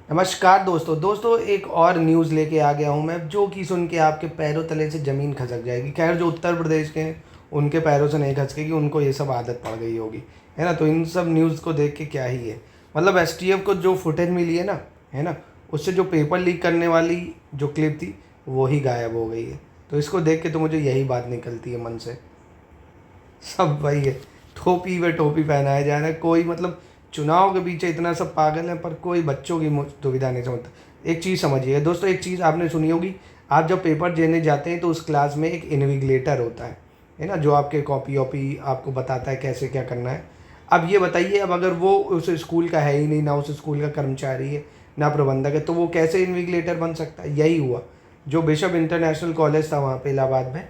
नमस्कार दोस्तों एक और न्यूज़ लेके आ गया हूँ मैं, जो कि सुन के आपके पैरों तले से ज़मीन खसक जाएगी। खैर, जो उत्तर प्रदेश के हैं उनके पैरों से नहीं खसकेगी, उनको ये सब आदत पड़ गई होगी, है ना। तो इन सब न्यूज़ को देख के क्या ही है, मतलब एसटीएफ को जो फुटेज मिली है ना, उससे जो पेपर लीक करने वाली जो क्लिप थी वो ही गायब हो गई है। तो इसको देख के तो मुझे यही बात निकलती है मन से, सब वही है। टोपी पे टोपी पहनाया जा रहा है, कोई मतलब चुनाव के पीछे इतना सब पागल है, पर कोई बच्चों की दुविधा नहीं समझता। एक चीज़ समझिए दोस्तों, एक चीज़ आपने सुनी होगी, आप जब पेपर देने जाते हैं तो उस क्लास में एक इन्विगिलेटर होता है ना, जो आपके कॉपी वॉपी आपको बताता है कैसे क्या करना है। अब ये बताइए, अब अगर वो उस स्कूल का है ही नहीं, ना उस स्कूल का कर्मचारी है, ना प्रबंधक है, तो वो कैसे इन्विगिलेटर बन सकता है। यही हुआ जो बिशप इंटरनेशनल कॉलेज था वहाँ पे इलाहाबाद में।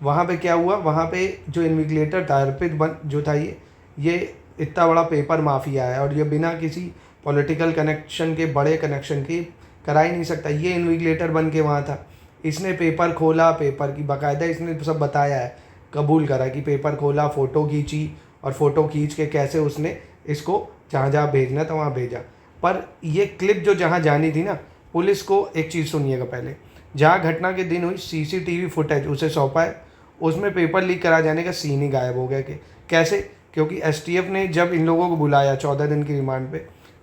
वहाँ पे क्या हुआ, वहाँ पे जो इन्विगिलेटर था अर्पित बन जो था, ये इतना बड़ा पेपर माफिया है, और ये बिना किसी पॉलिटिकल कनेक्शन के, बड़े कनेक्शन के करा ही नहीं सकता। ये इन्विगिलेटर बन के वहाँ था, इसने पेपर खोला, पेपर की बाकायदा इसने सब बताया है, कबूल करा कि पेपर खोला, फ़ोटो खींची, और फ़ोटो खींच के कैसे उसने इसको जहाँ जहाँ भेजना था वहाँ भेजा। पर ये क्लिप जो जहाँ जानी थी ना, पुलिस को एक चीज़ सुनिएगा पहले, जहाँ घटना के दिन हुई सीसीटीवी फुटेज उसे सौंपा है, उसमें पेपर लीक करा जाने का सीन ही गायब हो गया। कि कैसे, क्योंकि एसटीएफ ने जब इन लोगों को बुलाया 14 दिन की रिमांड पे,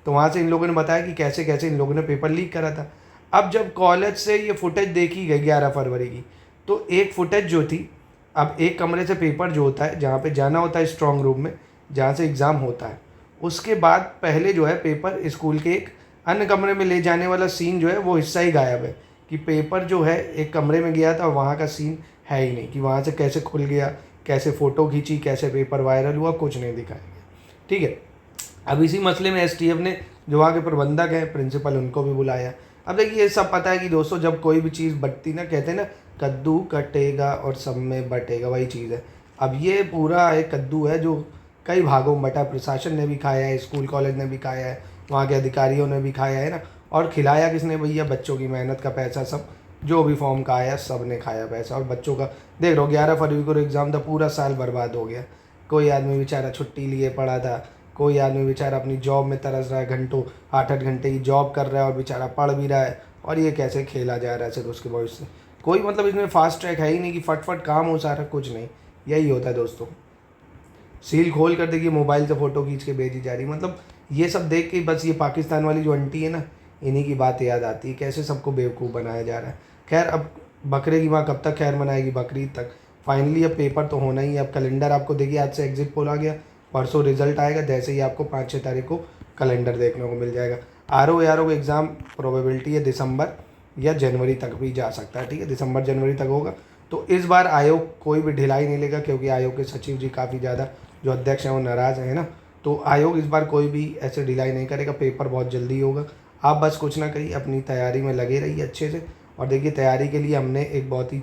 तो वहाँ से इन लोगों ने बताया कि कैसे कैसे इन लोगों ने पेपर लीक करा था। अब जब कॉलेज से ये फुटेज देखी गई 11 फरवरी की, तो एक फुटेज जो थी, अब एक कमरे से पेपर जो होता है, जहाँ पे जाना होता है स्ट्रांग रूम में, जहाँ से एग्ज़ाम होता है, उसके बाद पहले जो है पेपर स्कूल के एक अन्य कमरे में ले जाने वाला सीन जो है वो हिस्सा ही गायब है। कि पेपर जो है एक कमरे में गया था और वहाँ का सीन है ही नहीं, कि वहाँ से कैसे खुल गया, कैसे फ़ोटो खींची, कैसे पेपर वायरल हुआ, कुछ नहीं दिखाया गया। ठीक है। अब इसी मसले में एसटीएफ ने जो वहाँ के प्रबंधक हैं, प्रिंसिपल, उनको भी बुलाया। अब देखिए, ये सब पता है कि दोस्तों, जब कोई भी चीज़ बंटती ना, कहते हैं ना, कद्दू कटेगा और सब में बटेगा, वही चीज़ है। अब ये पूरा एक कद्दू है जो कई भागों में बटा। प्रशासन ने भी खाया है, स्कूल कॉलेज ने भी खाया है, वहाँ के अधिकारियों ने भी खाया है ना। और खिलाया किसने भैया? बच्चों की मेहनत का पैसा, सब जो भी फॉर्म का आया सब ने खाया पैसा। और बच्चों का देख रहे हो, 11 फरवरी को एग्ज़ाम था, पूरा साल बर्बाद हो गया। कोई आदमी बेचारा छुट्टी लिए पड़ा था, कोई आदमी बेचारा अपनी जॉब में तरस रहा है, घंटों 8-8 घंटे की जॉब कर रहा है, और बेचारा पढ़ भी रहा है, और ये कैसे खेला जा रहा है सिर्फ उसके भविष्य से। कोई मतलब इसमें फास्ट ट्रैक है ही नहीं कि फटफट काम हो सारा, कुछ नहीं। यही होता है दोस्तों, सील खोल कर देखिए, मोबाइल से फ़ोटो खींच के भेजी जा रही। मतलब ये सब देख के बस ये पाकिस्तान वाली जो आंटी है ना, इन्हीं की बात याद आती है, कैसे सबको बेवकूफ़ बनाया जा रहा है। खैर, अब बकरे की माँ कब तक खैर मनाएगी? बकरीद तक। फाइनली अब पेपर तो होना ही है। अब कैलेंडर आपको देखिए, आज से एग्जिट पोल आ गया, परसों रिजल्ट आएगा, जैसे ही आपको 5-6 तारीख को कैलेंडर देखने को मिल जाएगा। आर ओ एग्ज़ाम प्रोबेबिलिटी है दिसंबर या जनवरी तक भी जा सकता है। ठीक है, दिसंबर जनवरी तक होगा। तो इस बार आयोग कोई भी ढिलाई नहीं लेगा, क्योंकि आयोग के सचिव जी काफ़ी ज़्यादा, जो अध्यक्ष हैं, वो नाराज़ हैं ना। तो आयोग इस बार कोई भी ऐसे ढिलाई नहीं करेगा, पेपर बहुत जल्दी होगा। आप बस कुछ ना करिए, अपनी तैयारी में लगे रहिए अच्छे से। और देखिए, तैयारी के लिए हमने एक बहुत ही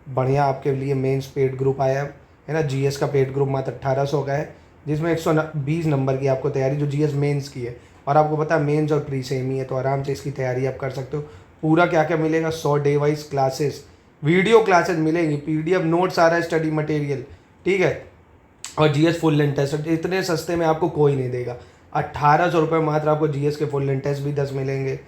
बढ़िया आपके लिए मेंस पेड ग्रुप आया है ना। जीएस का पेड ग्रुप मात्र 1800 का है, जिसमें 120 नंबर की आपको तैयारी, जो जीएस मेंस की है। और आपको पता है मेंस और प्री सेम ही है, तो आराम से इसकी तैयारी आप कर सकते हो। पूरा क्या क्या मिलेगा, 100 day wise classes, video classes मिलेंगी, पीडीएफ नोट्स आ रहा है, स्टडी मटेरियल, ठीक है। और जीएस फुल लेंथ टेस्ट इतने सस्ते में आपको कोई नहीं देगा। 1800 रुपये मात्र आपको जीएस के फुल लेंथ टेस्ट भी 10 मिलेंगे।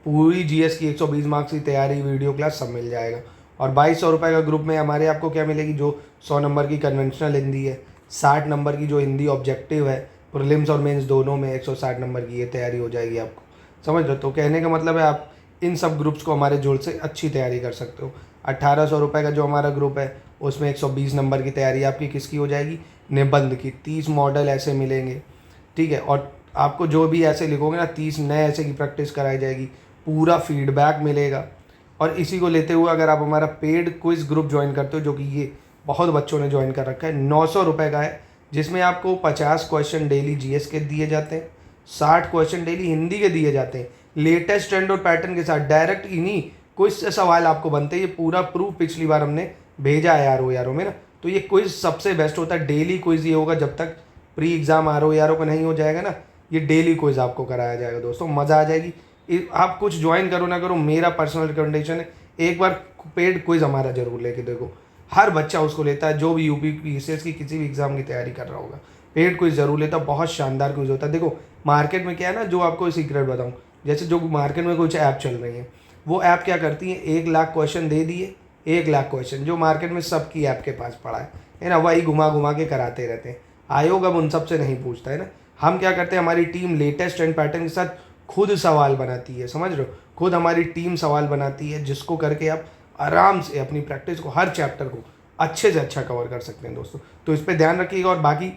पूरी जीएस की 120 मार्क्स की तैयारी, वीडियो क्लास सब मिल जाएगा। और 2200 रुपये का ग्रुप में हमारे आपको क्या मिलेगी, जो 100 नंबर की कन्वेंशनल हिंदी है, 60 नंबर की जो हिंदी ऑब्जेक्टिव है, प्रीलिम्स और मेंस दोनों में 160 नंबर की ये तैयारी हो जाएगी आपको। समझ लो, तो कहने का मतलब है आप इन सब ग्रुप्स को हमारे जोड़ से अच्छी तैयारी कर सकते हो। 1800 रुपये का जो हमारा ग्रुप है, उसमें 120 नंबर की तैयारी आपकी किसकी हो जाएगी? निबंध की। 30 मॉडल ऐसे मिलेंगे, ठीक है। और आपको जो भी ऐसे लिखोगे ना, 30 नए ऐसे की प्रैक्टिस कराई जाएगी, पूरा फीडबैक मिलेगा। और इसी को लेते हुए अगर आप हमारा पेड क्विज ग्रुप ज्वाइन करते हो, जो कि ये बहुत बच्चों ने ज्वाइन कर रखा है, 900 रुपये का है, जिसमें आपको 50 क्वेश्चन डेली जीएस के दिए जाते हैं, 60 क्वेश्चन डेली हिंदी के दिए जाते हैं, लेटेस्ट ट्रेंड और पैटर्न के साथ। डायरेक्ट इन्हीं क्विज से सवाल आपको बनते हैं। ये पूरा प्रूफ पिछली बार हमने भेजा है आर ओ में ना। तो ये क्विज सबसे बेस्ट होता है। डेली क्विज ये होगा, जब तक प्री एग्जाम आर ओ का नहीं हो जाएगा ना, ये डेली क्विज आपको कराया जाएगा दोस्तों, मज़ा आ जाएगी। आप कुछ ज्वाइन करो ना करो, मेरा पर्सनल रिकमेंडेशन है, एक बार पेड क्विज हमारा जरूर लेके देखो। हर बच्चा उसको लेता है, जो भी यूपी पीसीएस की किसी भी एग्जाम की तैयारी कर रहा होगा, पेड क्विज जरूर लेता है। बहुत शानदार क्विज होता है। देखो, मार्केट में क्या है ना, जो आपको सीक्रेट बताऊँ, जैसे जो मार्केट में कुछ ऐप चल रही हैं, वो ऐप क्या करती हैं, 1 लाख क्वेश्चन दे दिए, 1 लाख क्वेश्चन जो मार्केट में सबकी ऐप के पास पड़ा है ना, वही घुमा घुमा के कराते रहते हैं। आयोग अब उन सब से नहीं पूछता है ना। हम क्या करते हैं, हमारी टीम लेटेस्ट ट्रेंड पैटर्न के साथ खुद सवाल बनाती है, समझ रहे हो, खुद हमारी टीम सवाल बनाती है, जिसको करके आप आराम से अपनी प्रैक्टिस को, हर चैप्टर को अच्छे से अच्छा कवर कर सकते हैं दोस्तों। तो इस पर ध्यान रखिएगा। और बाकी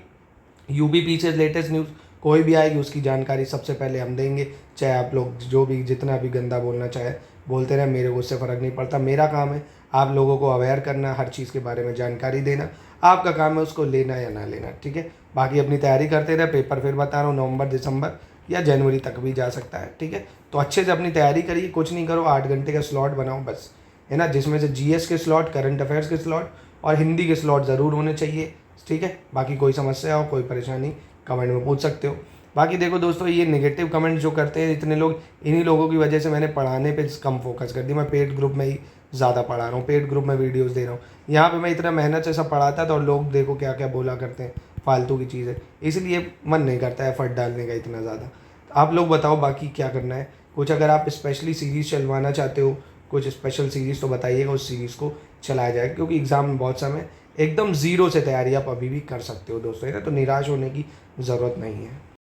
यूबीपी से लेटेस्ट न्यूज़ कोई भी आएगी उसकी जानकारी सबसे पहले हम देंगे। चाहे आप लोग जो भी जितना भी गंदा बोलना चाहे बोलते रहे, मेरे को उससे फ़र्क नहीं पड़ता। मेरा काम है आप लोगों को अवेयर करना, हर चीज़ के बारे में जानकारी देना। आपका काम है उसको लेना या ना लेना, ठीक है। बाकी अपनी तैयारी करते रहे। पेपर फिर बता रहा हूँ नवंबर, दिसंबर या जनवरी तक भी जा सकता है, ठीक है। तो अच्छे से अपनी तैयारी करिए, कुछ नहीं करो, 8 घंटे का स्लॉट बनाओ बस, है ना, जिसमें से जीएस के स्लॉट, करंट अफेयर्स के स्लॉट और हिंदी के स्लॉट ज़रूर होने चाहिए, ठीक है। बाकी कोई समस्या हो, कोई परेशानी, कमेंट में पूछ सकते हो। बाकी देखो दोस्तों, ये नेगेटिव कमेंट जो करते हैं इतने लोग, इन्हीं लोगों की वजह से मैंने पढ़ाने पे कम फोकस कर दिया। मैं पेड ग्रुप में ही ज़्यादा पढ़ा रहा हूँ, पेड ग्रुप में वीडियोस दे रहा हूँ। यहाँ पे मैं इतना मेहनत से सब पढ़ाता था और लोग देखो क्या क्या बोला करते हैं, फालतू की चीज़ें, इसलिए मन नहीं करता है एफर्ट डालने का इतना ज़्यादा। आप लोग बताओ बाकी क्या करना है। कुछ अगर आप स्पेशली सीरीज़ चलवाना चाहते हो, कुछ स्पेशल सीरीज़, तो बताइएगा, उस सीरीज़ को चलाया जाए, क्योंकि एग्ज़ाम में बहुत समय एकदम ज़ीरो से तैयारी आप अभी भी कर सकते हो दोस्तों, है ना। तो निराश होने की ज़रूरत नहीं है।